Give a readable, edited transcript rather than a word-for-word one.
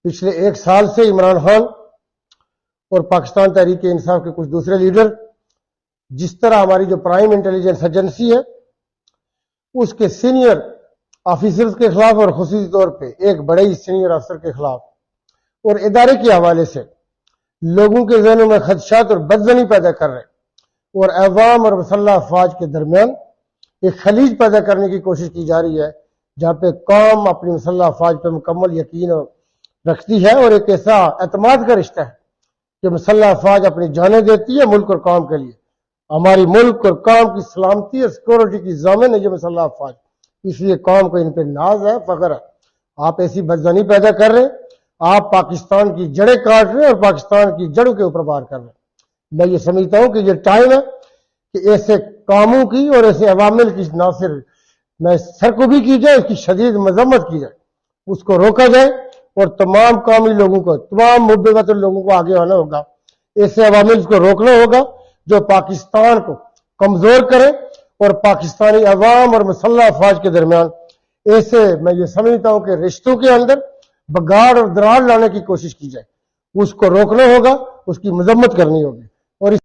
پچھلے ایک سال سے عمران خان اور پاکستان تحریک انصاف کے کچھ دوسرے لیڈر جس طرح ہماری جو پرائم انٹیلیجنس ایجنسی ہے اس کے سینئر آفیسرز کے خلاف اور خصوصی طور پہ ایک بڑے ہی سینئر افسر کے خلاف اور ادارے کے حوالے سے لوگوں کے ذہنوں میں خدشات اور بدظنی پیدا کر رہے اور عوام اور مسلح افواج کے درمیان ایک خلیج پیدا کرنے کی کوشش کی جا رہی ہے جہاں پہ قوم اپنی مسلح افواج پہ مکمل یقین رکھتی ہے اور ایک ایسا اعتماد کا رشتہ ہے کہ مسلح افواج اپنی جانیں دیتی ہے ملک اور قوم کے لیے. ہماری ملک اور قوم کی سلامتی اور سیکورٹی کی ضامن ہے یہ مسلح افواج، اس لیے قوم کو ان پہ ناز ہے، فخر ہے. آپ ایسی بدظنی پیدا کر رہے ہیں، آپ پاکستان کی جڑیں کاٹ رہے ہیں اور پاکستان کی جڑوں کے اوپر وار کر رہے ہیں. میں یہ سمجھتا ہوں کہ یہ ٹائم ہے کہ ایسے کاموں کی اور ایسے عوامل کی نہ صرف سرکوبی کی جائے، اس کی شدید مذمت کی جائے، اس کو روکا جائے اور تمام قومی لوگوں کو، تمام مدعے وطن لوگوں کو آگے آنا ہوگا. ایسے عوامل کو روکنا ہوگا جو پاکستان کو کمزور کرے اور پاکستانی عوام اور مسلح افواج کے درمیان ایسے میں یہ سمجھتا ہوں کہ رشتوں کے اندر بگاڑ اور دراڑ لانے کی کوشش کی جائے. اس کو روکنا ہوگا، اس کی مذمت کرنی ہوگی. اور